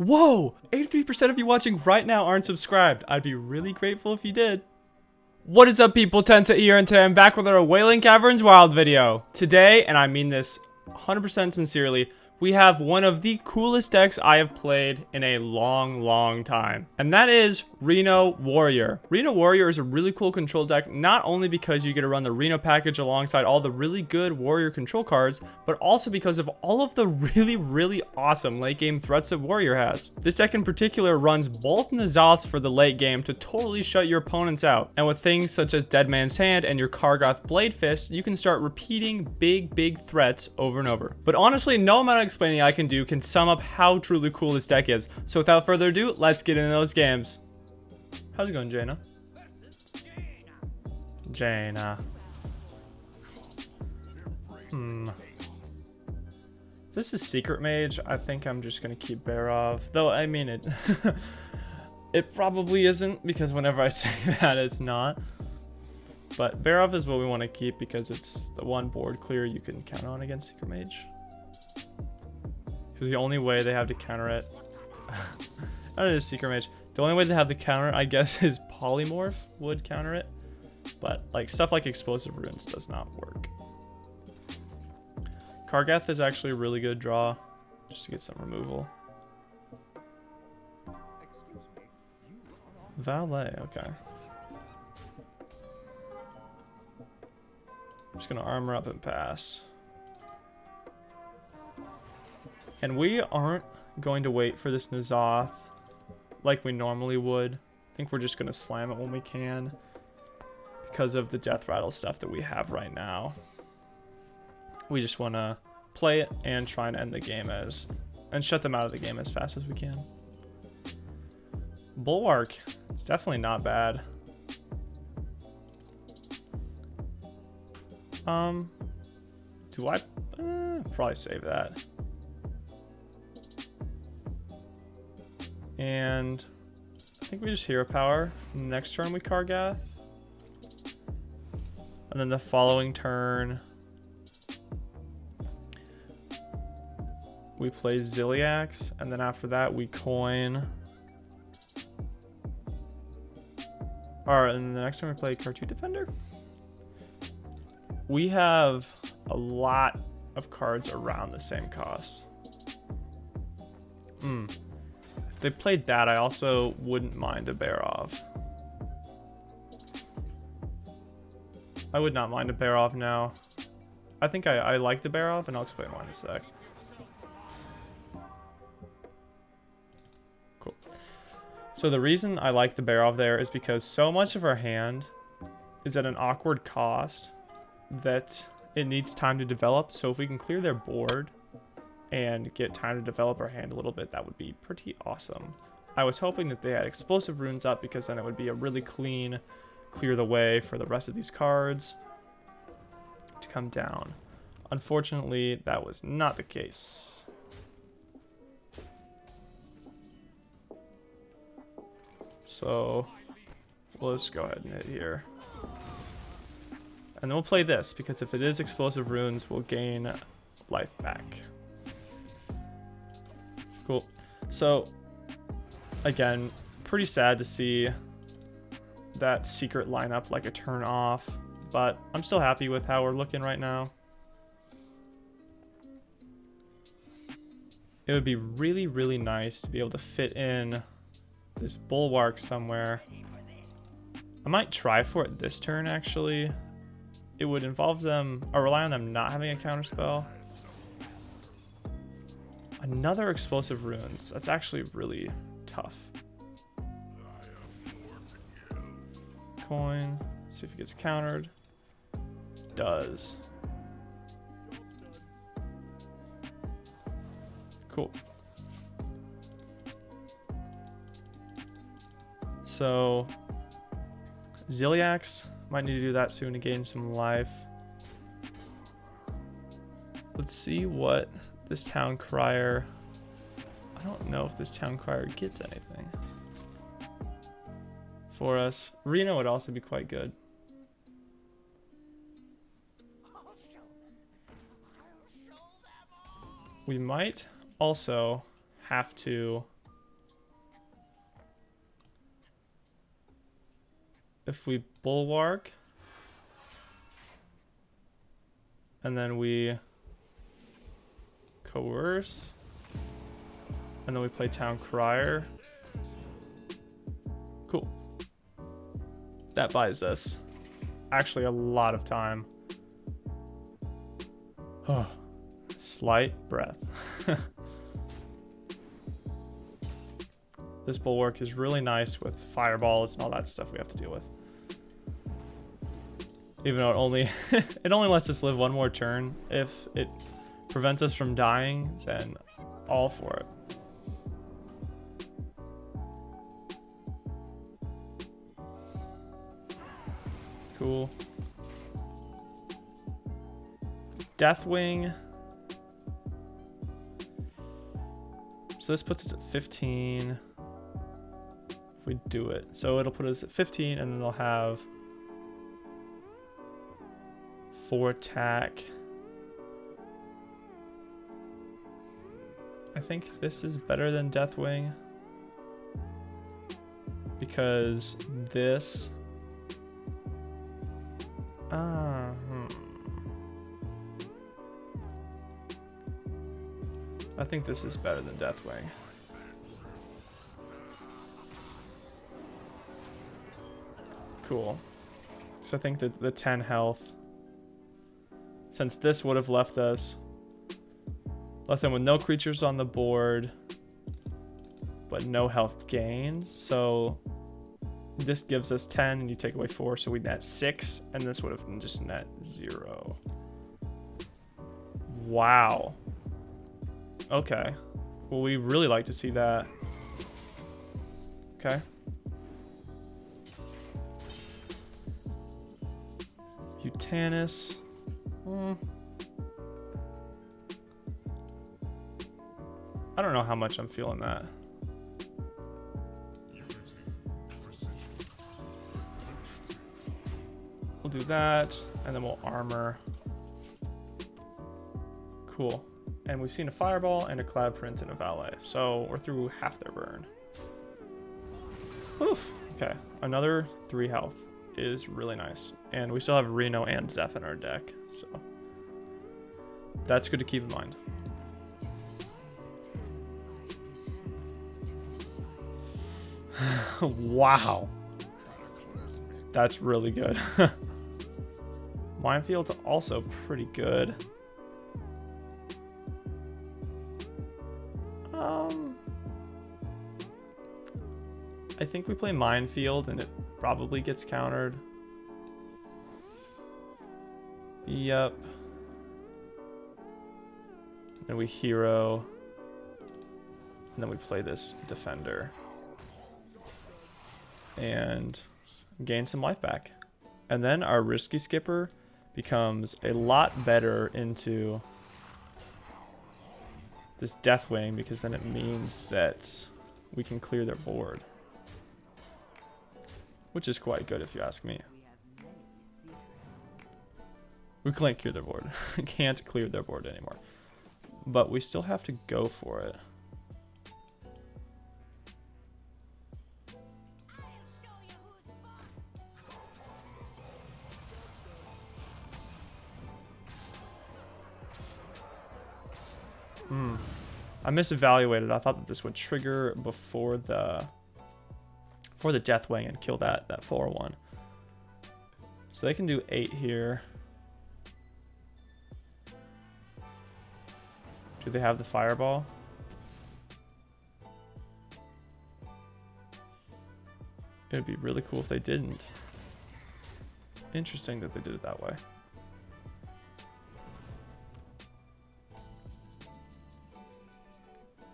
Whoa! 83% of you watching right now aren't subscribed. I'd be really grateful if you did. What is up, people? TenCent here, and today I'm back with our Wailing Caverns Wild video. Today, and I mean this 100% sincerely, we have one of the coolest decks I have played in a long time. And that is Reno Warrior. Reno Warrior is a really cool control deck, not only because you get to run the Reno package alongside all the really good Warrior control cards, but also because of all of the really awesome late game threats that Warrior has. This deck in particular runs both N'Zoths for the late game to totally shut your opponents out. And with things such as Dead Man's Hand and your Kargath Bladefist, you can start repeating big threats over and over. But honestly, no amount of explaining I can do can sum up how truly cool this deck is. So without further ado, let's get into those games. How's it going, Jaina? Jaina. This is Secret Mage. I think I'm just gonna keep Barov. Though, I mean it. It probably isn't, because whenever I say that, it's not. But Barov is what we want to keep because it's the one board clear you can count on against Secret Mage. Because the only way they have to counter it... That is Secret Mage. The only way they have to counter it, I guess, is Polymorph would counter it. But like stuff like Explosive Runes does not work. Kargath is actually a really good draw, just to get some removal. Valet, okay. I'm just gonna armor up and pass. And we aren't going to wait for this N'Zoth like we normally would. I think we're just going to slam it when we can because of the death rattle stuff that we have right now. We just want to play it and try and end the game and shut them out of the game as fast as we can. Bulwark is definitely not bad. Do I probably save that? And I think we just hero power. Next turn we Kargath. And then the following turn we play Zilliax. And then after that we coin. Alright, and the next turn we play Khartut Defender. We have a lot of cards around the same cost. If they played that, I also wouldn't mind a Barov. I would not mind a Barov now. I think I like the Barov, and I'll explain why in a sec. Cool. So the reason I like the Barov there is because so much of our hand is at an awkward cost that it needs time to develop. So if we can clear their board and get time to develop our hand a little bit, that would be pretty awesome. I was hoping that they had Explosive Runes up, because then it would be a really clean clear the way for the rest of these cards to come down. Unfortunately, that was not the case. So let's go ahead and hit here. And then we'll play this, because if it is Explosive Runes, we'll gain life back. Cool. So, again, pretty sad to see that secret lineup like a turn off, but I'm still happy with how we're looking right now. It would be really nice to be able to fit in this Bulwark somewhere. I might try for it this turn, actually. It would involve them, or rely on them not having a counterspell. Another Explosive Runes. That's actually really tough. Coin. See if it gets countered. Does. Cool. So Zilliax might need to do that soon to gain some life. Let's see what this town crier. I don't know if this town crier gets anything for us. Reno would also be quite good. We might also have to if we Bulwark, and then we Coerce, and then we play Town Crier. Cool. That buys us actually a lot of time. Oh, slight breath. This Bulwark is really nice with fireballs and all that stuff we have to deal with. Even though it only it only lets us live one more turn. If it prevents us from dying, then all for it. Cool. Deathwing. So this puts us at 15. If we do it. So it'll put us at 15, and then they'll have 4 attack. I think this is better than Deathwing, because this I think this is better than Deathwing. Cool. So I think that the 10 health, since this would have left them with no creatures on the board, but no health gained. So this gives us 10, and you take away 4, so we net 6, and this would have been just net 0. Wow. Okay. Well, we really like to see that. Okay. Mutanus. I don't know how much I'm feeling that. We'll do that, and then we'll armor. Cool. And we've seen a fireball and a cloud print and a valet, so we're through half their burn. Oof. Okay, another 3 health is really nice, and we still have Reno and Zeph in our deck, so that's good to keep in mind. Wow, that's really good. Minefield's also pretty good. I think we play Minefield and it probably gets countered. Yep. And we hero. And then we play this Defender. And gain some life back. And then our Risky Skipper becomes a lot better into this Deathwing, because then it means that we can clear their board. Which is quite good if you ask me. We can't clear their board. Can't clear their board anymore. But we still have to go for it. I misevaluated. I thought that this would trigger before the Deathwing and kill that 4-1. So they can do 8 here. Do they have the fireball? It would be really cool if they didn't. Interesting that they did it that way.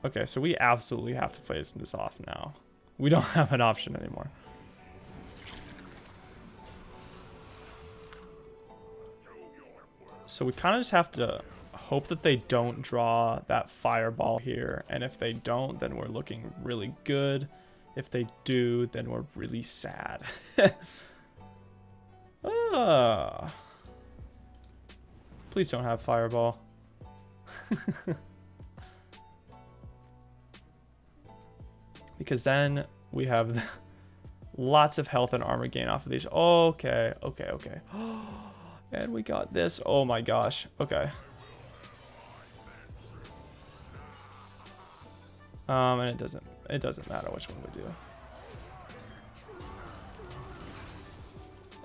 Okay, so we absolutely have to play this off now. We don't have an option anymore. So we kind of just have to hope that they don't draw that fireball here. And if they don't, then we're looking really good. If they do, then we're really sad. Please don't have fireball. Because then we have lots of health and armor gain off of these. Okay, okay, okay. And we got this. Oh my gosh. Okay. And it doesn't matter which one we do.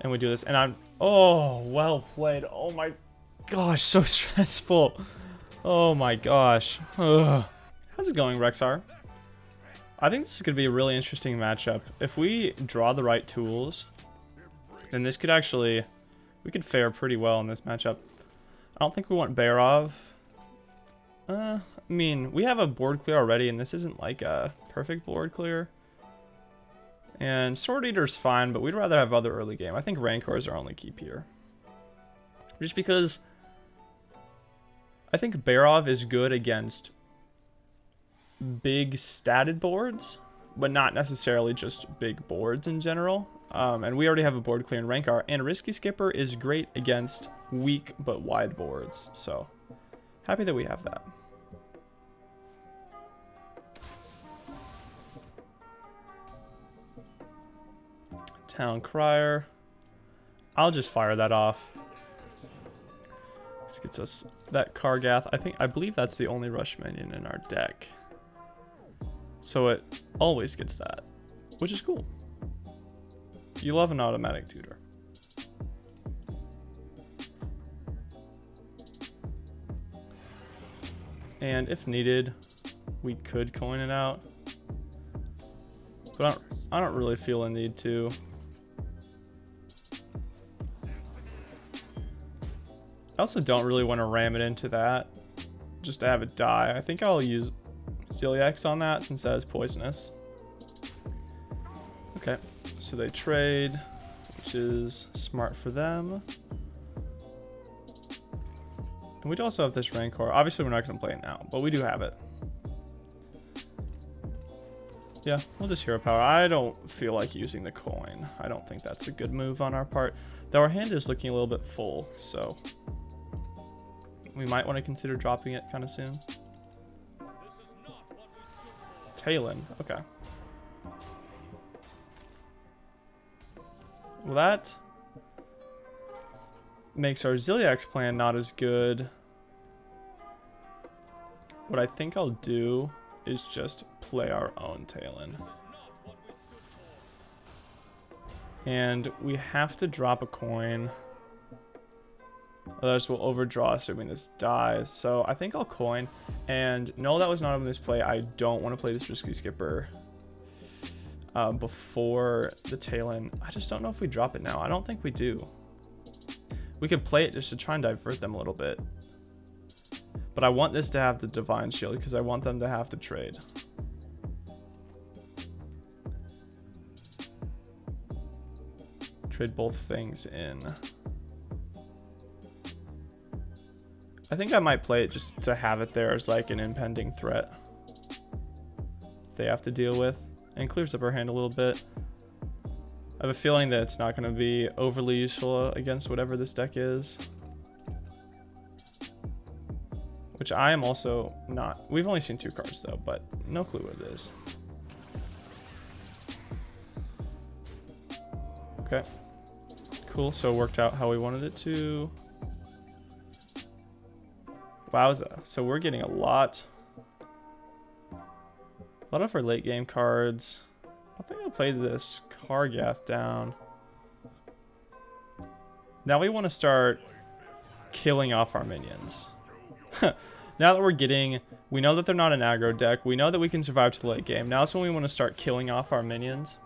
And we do this, and oh, well played. Oh my gosh, so stressful. Oh my gosh. Ugh. How's it going, Rexar? I think this is going to be a really interesting matchup. If we draw the right tools, then this could actually, we could fare pretty well in this matchup. I don't think we want Barov. I mean, we have a board clear already, and this isn't like a perfect board clear. And Sword Eater's fine, but we'd rather have other early game. I think Rancor is our only keep here. Just because I think Barov is good against big statted boards, but not necessarily just big boards in general. And we already have a board clear in Rancor, and Risky Skipper is great against weak but wide boards. So happy that we have that. Town Crier. I'll just fire that off. This gets us that Kargath. I believe that's the only rush minion in our deck. So it always gets that, which is cool. You love an automatic tutor. And if needed, we could coin it out. But I don't really feel a need to. I also don't really want to ram it into that, just to have it die. I think I'll use Zilliax on that since that is poisonous. Okay, so they trade, which is smart for them. And we also have this Rancor. Obviously, we're not going to play it now, but we do have it. Yeah, we'll just hero power. I don't feel like using the coin. I don't think that's a good move on our part. Though our hand is looking a little bit full, so we might want to consider dropping it kind of soon. Taelan, okay. Well, that makes our Zilliax plan not as good. What I think I'll do is just play our own Taelan. And we have to drop a coin. Otherwise we'll overdraw assuming this dies. So I think I'll coin. And no, that was not a misplay. I don't want to play this Risky Skipper before the Taelan. I just don't know if we drop it now. I don't think we do. We could play it just to try and divert them a little bit. But I want this to have the Divine Shield because I want them to have to trade. Trade both things in. I think I might play it just to have it there as like an impending threat they have to deal with, and clears up our hand a little bit. I have a feeling that it's not going to be overly useful against whatever this deck is. Which I am also not. We've only seen 2 cards though, but no clue what it is. Okay. Cool, so it worked out how we wanted it to. Wowza. So we're getting a lot of our late game cards. I think I'll play this Kargath down. Now we want to start killing off our minions. Now that we know that they're not an aggro deck. We know that we can survive to the late game. Now is when we want to start killing off our minions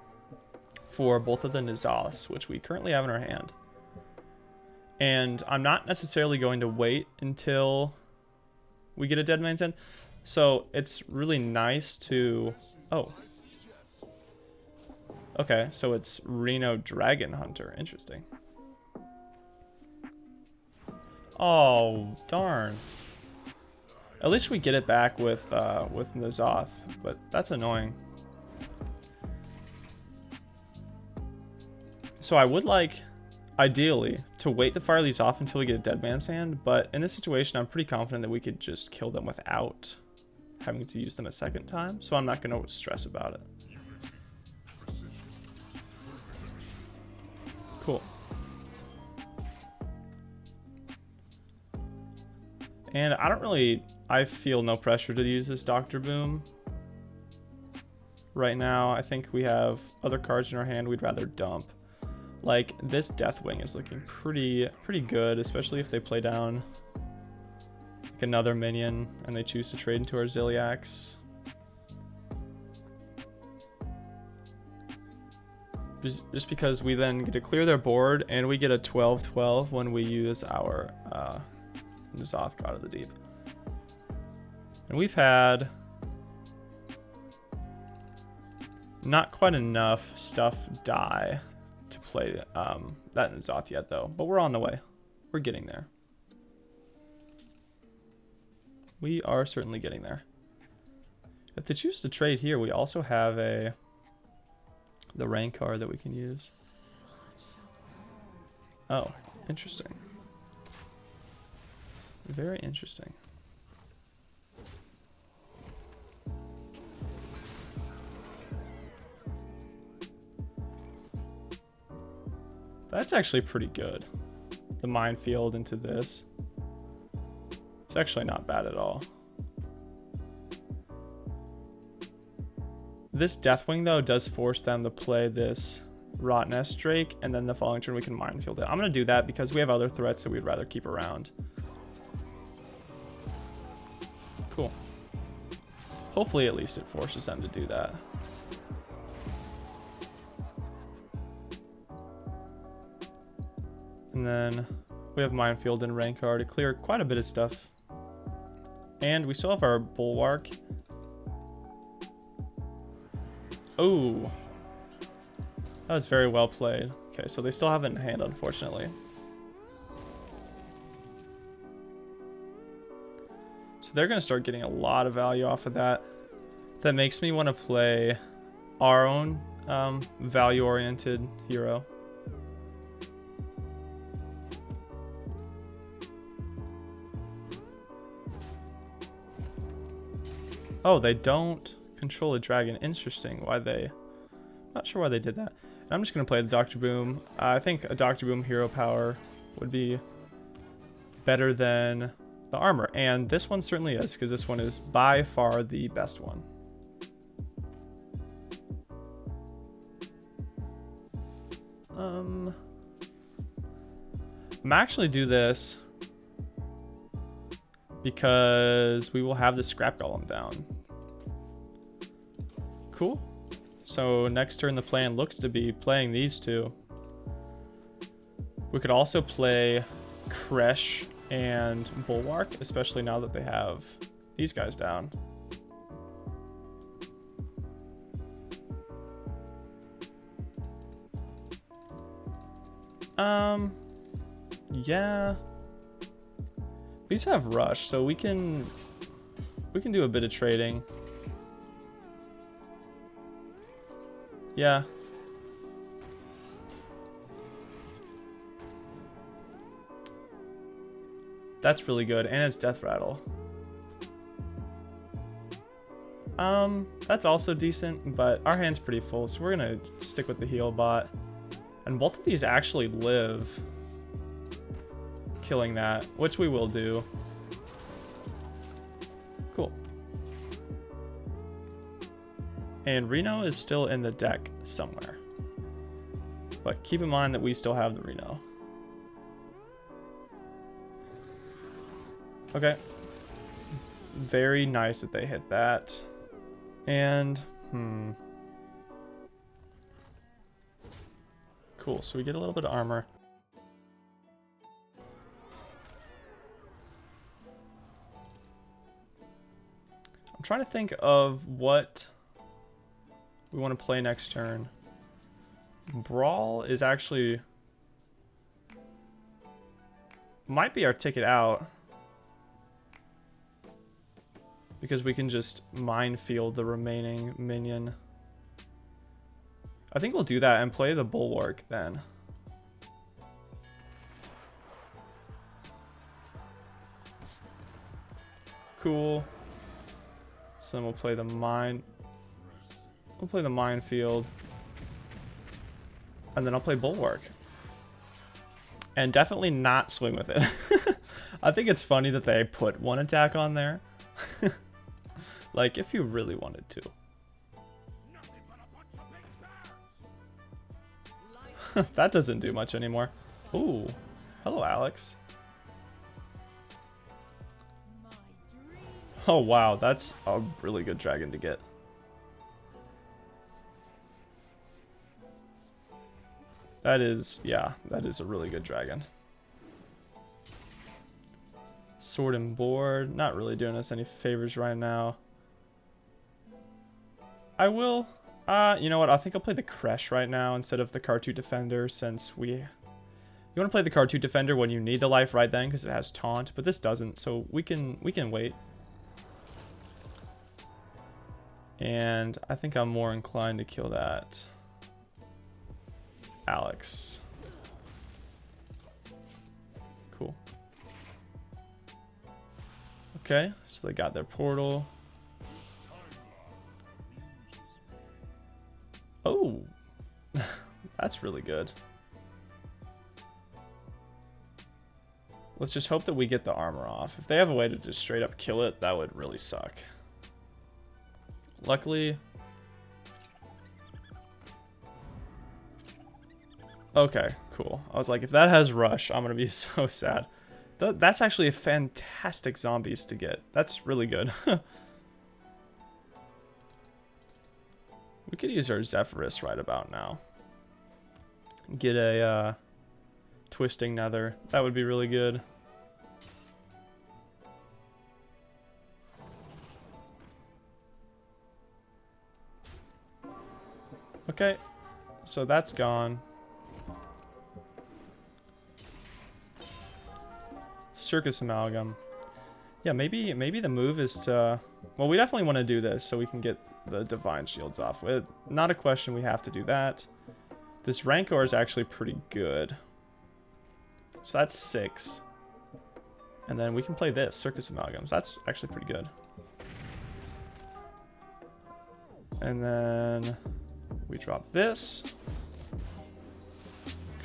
for both of the N'Zoths, which we currently have in our hand. And I'm not necessarily going to wait until we get a Dead Man's End. So it's really nice to... Oh. Okay, so it's Reno Dragon Hunter. Interesting. Oh, darn. At least we get it back with N'Zoth, but that's annoying. So I would like, ideally, to wait to fire these off until we get a Dead Man's Hand, but in this situation, I'm pretty confident that we could just kill them without having to use them a second time, so I'm not going to stress about it. And I feel no pressure to use this Dr. Boom. Right now, I think we have other cards in our hand we'd rather dump. Like, this Deathwing is looking pretty good, especially if they play down like another minion and they choose to trade into our Zilliax. Just because we then get to clear their board and we get a 12/12 when we use our N'Zoth, God of the Deep. And we've had not quite enough stuff die to play that N'Zoth yet, though. But we're on the way. We're getting there. We are certainly getting there. If they choose to trade here, we also have the Rancor that we can use. Oh, interesting. Very interesting. That's actually pretty good. The Minefield into this. It's actually not bad at all. This Deathwing, though, does force them to play this Rotnest Drake, and then the following turn we can Minefield it. I'm going to do that because we have other threats that we'd rather keep around. Cool. Hopefully, at least it forces them to do that. And then we have Minefield and Rancor to clear quite a bit of stuff. And we still have our Bulwark. Oh, that was very well played. Okay, so they still have it in hand, unfortunately. So they're going to start getting a lot of value off of that. That makes me want to play our own value-oriented hero. Oh, they don't control a dragon. Interesting. Not sure why they did that. I'm just going to play the Dr. Boom. I think a Dr. Boom hero power would be better than the armor. And this one certainly is, because this one is by far the best one. I'm actually do this because we will have the Scrap Golem down. Cool. So next turn the plan looks to be playing these two. We could also play Kresh and Bulwark, especially now that they have these guys down. Yeah. These have Rush, so we can do a bit of trading. Yeah. That's really good, and it's Death Rattle. That's also decent, but our hand's pretty full, so we're gonna stick with the heal bot. And both of these actually live killing that, which we will do. Cool. And Reno is still in the deck somewhere. But keep in mind that we still have the Reno. Okay. Very nice that they hit that. And, cool, so we get a little bit of armor. I'm trying to think of what we want to play next turn. Brawl is actually... might be our ticket out. Because we can just Minefield the remaining minion. I think we'll do that and play the Bulwark then. Cool. So then we'll play the Minefield. And then I'll play Bulwark. And definitely not swing with it. I think it's funny that they put one attack on there. Like, if you really wanted to. That doesn't do much anymore. Ooh. Hello, Alex. Oh, wow. That's a really good dragon to get. That is, yeah, that is a really good dragon. Sword and board. Not really doing us any favors right now. I will, you know what? I think I'll play the Kresh right now instead of the Khartut Defender, since you want to play the Khartut Defender when you need the life right then because it has taunt, but this doesn't, so we can wait. And I think I'm more inclined to kill that Alex. Cool. Okay, so they got their portal. Oh, that's really good. Let's just hope that we get the armor off. If they have a way to just straight up kill it, that would really suck. Luckily. Okay, cool. I was like, if that has rush, I'm going to be so sad. That's actually a fantastic zombies to get. That's really good. We could use our Zephrys right about now. Get a twisting nether. That would be really good. Okay, so that's gone. Circus Amalgam. Yeah, maybe the move is to... Well, we definitely want to do this so we can get the Divine Shields off. Not a question, we have to do that. This Rancor is actually pretty good. So that's 6. And then we can play this, Circus Amalgams. That's actually pretty good. And then we drop this.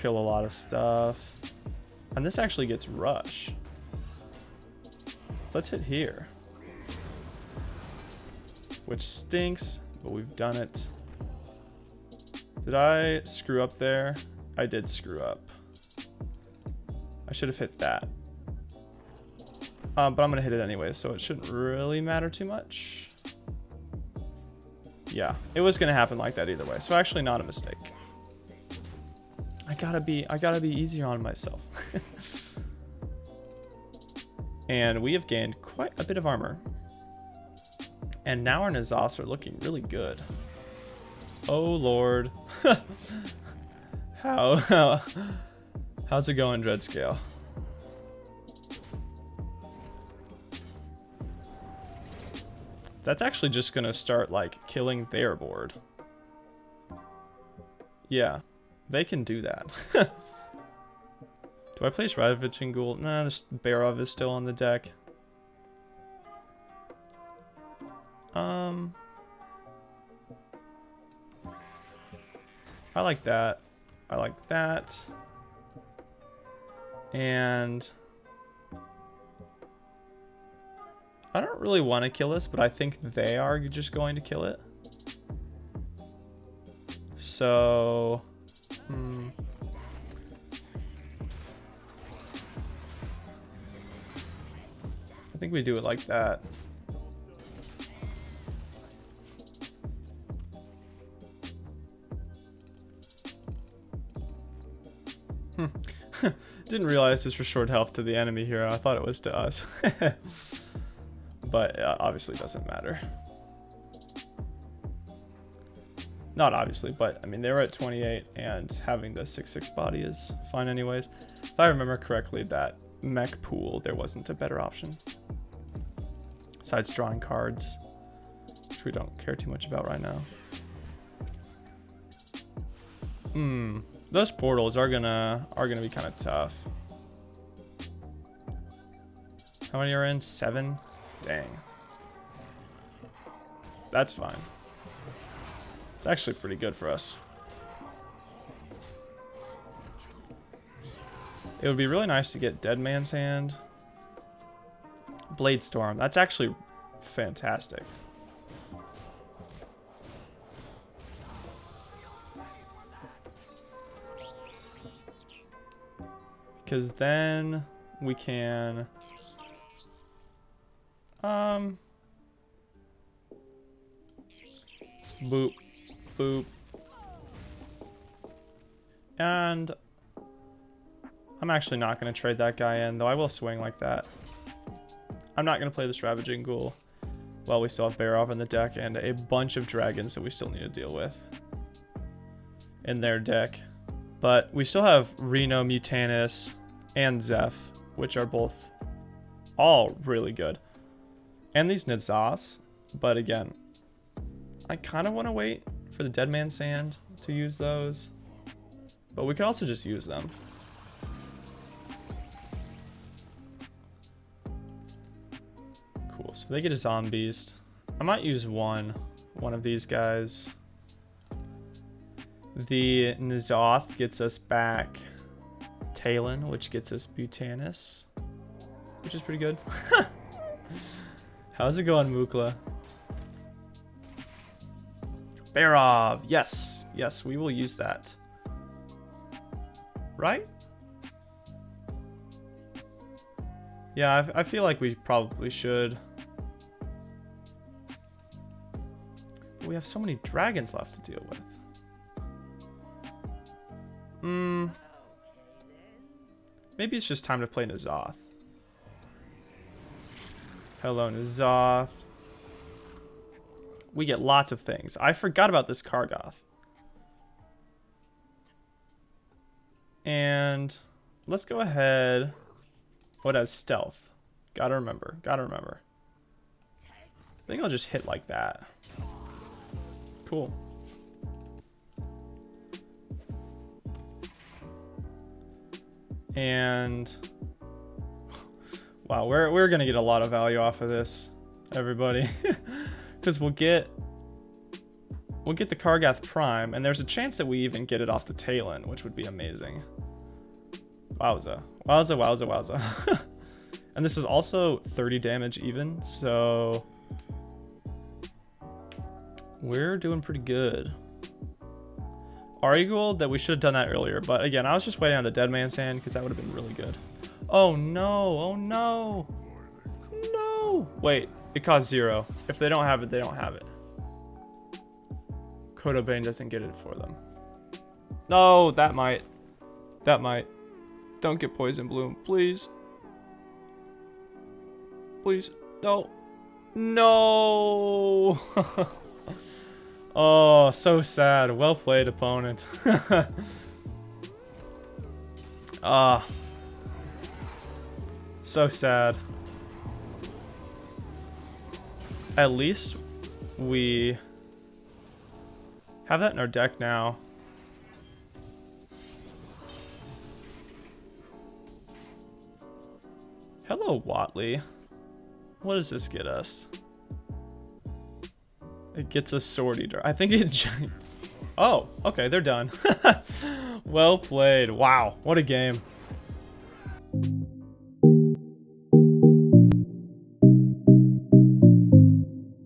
Kill a lot of stuff. And this actually gets rush. Let's hit here. Which stinks, but we've done it. Did I screw up there? I did screw up. I should have hit that. But I'm going to hit it anyway, so it shouldn't really matter too much. Yeah, it was going to happen like that either way, so actually not a mistake. I gotta be easier on myself. And we have gained quite a bit of armor. And now our Nazas are looking really good. Oh lord. How's it going, Dreadscale? That's actually just gonna start like killing their board. Yeah, they can do that. Do I place Ravaging Ghoul? Nah, this Barov is still on the deck. I like that. I like that. And I don't really want to kill this, but I think they are just going to kill it. So, I think we do it like that. Didn't realize this was short health to the enemy here. I thought it was to us. But obviously doesn't matter. Not obviously, but I mean, they were at 28 and having the 6/6 body is fine anyways. If I remember correctly, that mech pool, there wasn't a better option. Besides drawing cards, which we don't care too much about right now. Those portals are gonna be kind of tough. How many are in? 7? Dang. That's fine. It's actually pretty good for us. It would be really nice to get Dead Man's Hand. Bladestorm. That's actually fantastic. Because then we can... Boop. Boop. And... I'm actually not going to trade that guy in, though I will swing like that. I'm not going to play this Ravaging Ghoul. Well, we still have Barov in the deck and a bunch of dragons that we still need to deal with in their deck. But we still have Reno, Mutanus, and Zeph, which are both all really good. And these N'Zoths, but again, I kind of want to wait for the Dead Man's Hand to use those. But we could also just use them. Cool, so they get a Zombeast. I might use one of these guys. The N'Zoth gets us back Taelan, which gets us Mutanus, which is pretty good. How's it going, Mukla? Barov, yes, yes, we will use that. Right? Yeah, I feel like we probably should. But we have so many dragons left to deal with. Maybe it's just time to play N'Zoth. Hello, N'Zoth. We get lots of things. I forgot about this Kargath. And let's go ahead. What has stealth? Gotta remember. Gotta remember. I think I'll just hit like that. Cool. And wow, we're gonna get a lot of value off of this, everybody, because we'll get the Kargath Prime, and there's a chance that we even get it off the Taelan, which would be amazing. Wowza, wowza, wowza, wowza. And this is also 30 damage even, so we're doing pretty good. Argued that we should have done that earlier, but again, I was just waiting on the Dead Man's Hand because that would have been really good. Oh no, oh no, no. Wait, it costs 0. If they don't have it, they don't have it. Kodobane doesn't get it for them. No, that might. That might. Don't get Poison Bloom, please. Please, no. No. Oh, so sad. Well played, opponent. Ah. So sad. At least we have that in our deck now. Hello, Whatley. What does this get us? It gets a Sword Eater. I think it... Oh, okay, they're done. Well played. Wow, what a game.